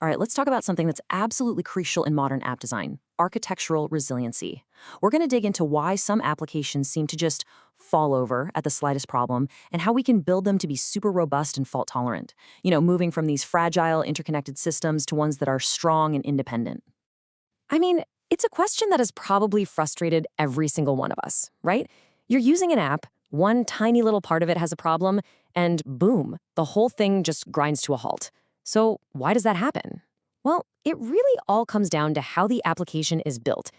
All right, let's talk about something that's absolutely crucial in modern app design, architectural resiliency. We're going to dig into why some applications seem to just fall over at the slightest problem and how we can build them to be super robust and fault tolerant. Moving from these fragile, interconnected systems to ones that are strong and independent. I mean, it's a question that has probably frustrated every single one of us, right? You're using an app, one tiny little part of it has a problem, and boom, the whole thing just grinds to a halt. So why does that happen? Well, it really all comes down to how the application is built.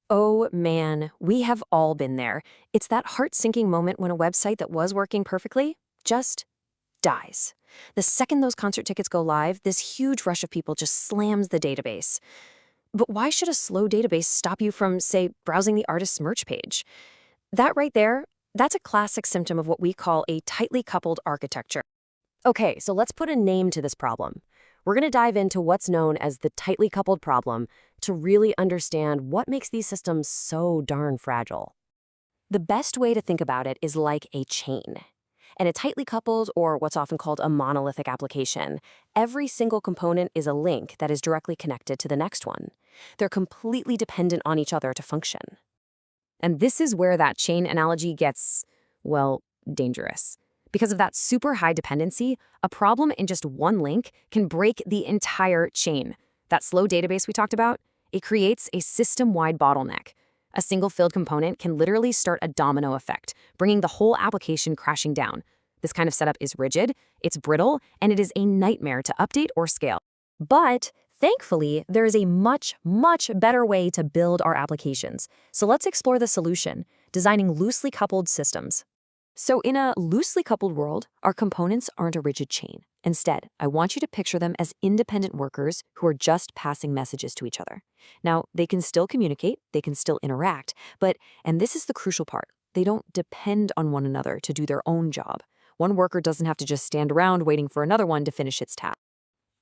Oh man, we have all been there. It's that heart-sinking moment when a website that was working perfectly just dies. The second those concert tickets go live, this huge rush of people just slams the database. But why should a slow database stop you from, say, browsing the artist's merch page? That right there, that's a classic symptom of what we call a tightly coupled architecture. Okay, so let's put a name to this problem. We're going to dive into what's known as the tightly coupled problem to really understand what makes these systems so darn fragile. The best way to think about it is like a chain. In a tightly coupled, or what's often called a monolithic application, every single component is a link that is directly connected to the next one. They're completely dependent on each other to function. And this is where that chain analogy gets, well, dangerous. Because of that super high dependency, a problem in just one link can break the entire chain. That slow database we talked about, it creates a system-wide bottleneck. A single failed component can literally start a domino effect, bringing the whole application crashing down. This kind of setup is rigid, it's brittle, and it is a nightmare to update or scale. But thankfully, there is a much, much better way to build our applications. So let's explore the solution, designing loosely coupled systems. So in a loosely coupled world, our components aren't a rigid chain. Instead, I want you to picture them as independent workers who are just passing messages to each other. Now, they can still communicate, they can still interact, but, and this is the crucial part, they don't depend on one another to do their own job. One worker doesn't have to just stand around waiting for another one to finish its task.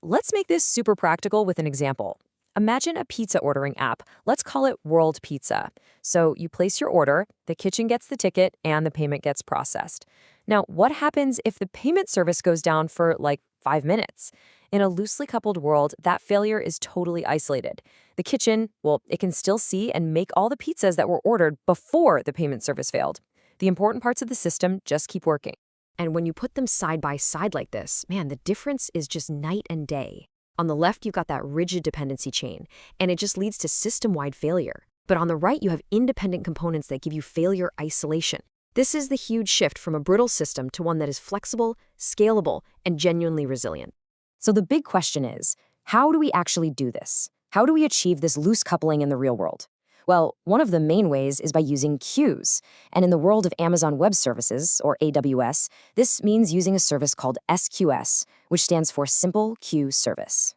Let's make this super practical with an example. Imagine a pizza ordering app. Let's call it World Pizza. So you place your order, the kitchen gets the ticket, and the payment gets processed. Now, what happens if the payment service goes down for like 5 minutes? In a loosely coupled world, that failure is totally isolated. The kitchen, well, it can still see and make all the pizzas that were ordered before the payment service failed. The important parts of the system just keep working. And when you put them side by side like this, man, the difference is just night and day. On the left, you've got that rigid dependency chain, and it just leads to system-wide failure. But on the right, you have independent components that give you failure isolation. This is the huge shift from a brittle system to one that is flexible, scalable, and genuinely resilient. So the big question is, how do we actually do this? How do we achieve this loose coupling in the real world? Well, one of the main ways is by using queues. And in the world of Amazon Web Services, or AWS, this means using a service called SQS, which stands for Simple Queue Service.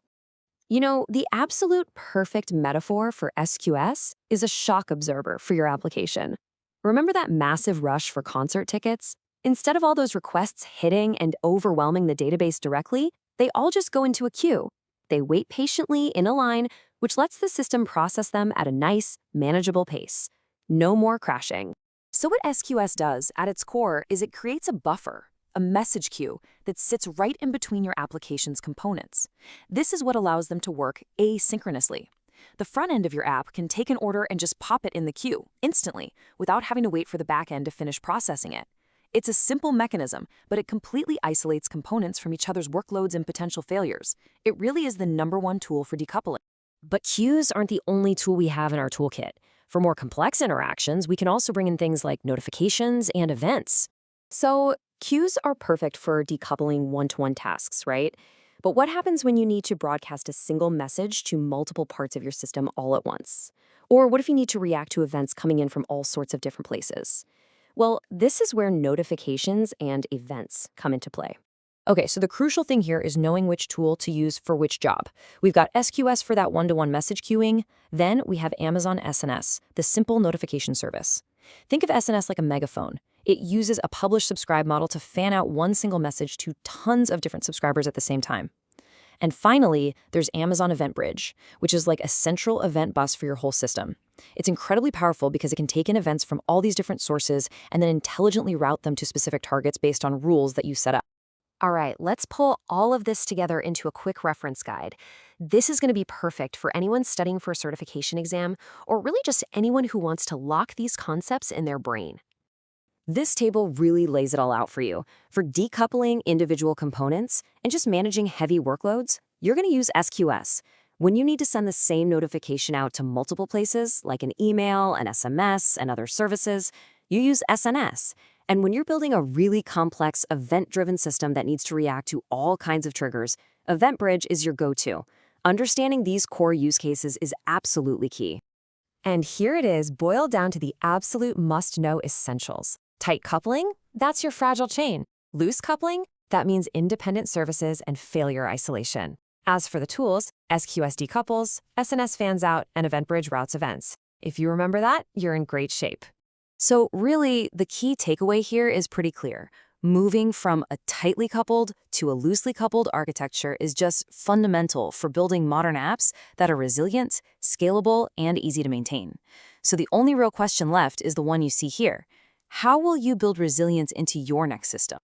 You know, the absolute perfect metaphor for SQS is a shock absorber for your application. Remember that massive rush for concert tickets? Instead of all those requests hitting and overwhelming the database directly, they all just go into a queue. They wait patiently in a line, which lets the system process them at a nice, manageable pace. No more crashing. So what SQS does, at its core, is it creates a buffer, a message queue, that sits right in between your application's components. This is what allows them to work asynchronously. The front end of your app can take an order and just pop it in the queue, instantly, without having to wait for the back end to finish processing it. It's a simple mechanism, but it completely isolates components from each other's workloads and potential failures. It really is the #1 tool for decoupling. But queues aren't the only tool we have in our toolkit. For more complex interactions, we can also bring in things like notifications and events. So queues are perfect for decoupling one-to-one tasks, right? But what happens when you need to broadcast a single message to multiple parts of your system all at once? Or what if you need to react to events coming in from all sorts of different places? Well, this is where notifications and events come into play. Okay, so the crucial thing here is knowing which tool to use for which job. We've got SQS for that one-to-one message queuing. Then we have Amazon SNS, the simple notification service. Think of SNS like a megaphone. It uses a publish-subscribe model to fan out one single message to tons of different subscribers at the same time. And finally, there's Amazon EventBridge, which is like a central event bus for your whole system. It's incredibly powerful because it can take in events from all these different sources and then intelligently route them to specific targets based on rules that you set up. All right, let's pull all of this together into a quick reference guide. This is going to be perfect for anyone studying for a certification exam, or really just anyone who wants to lock these concepts in their brain. This table really lays it all out for you. For decoupling individual components and just managing heavy workloads, you're going to use SQS. When you need to send the same notification out to multiple places, like an email, an SMS, and other services, you use SNS. And when you're building a really complex event-driven system that needs to react to all kinds of triggers, EventBridge is your go-to. Understanding these core use cases is absolutely key. And here it is, boiled down to the absolute must-know essentials. Tight coupling? That's your fragile chain. Loose coupling? That means independent services and failure isolation. As for the tools, SQS decouples, SNS fans out, and EventBridge routes events. If you remember that, you're in great shape. So really, the key takeaway here is pretty clear. Moving from a tightly coupled to a loosely coupled architecture is just fundamental for building modern apps that are resilient, scalable, and easy to maintain. So the only real question left is the one you see here. How will you build resilience into your next system?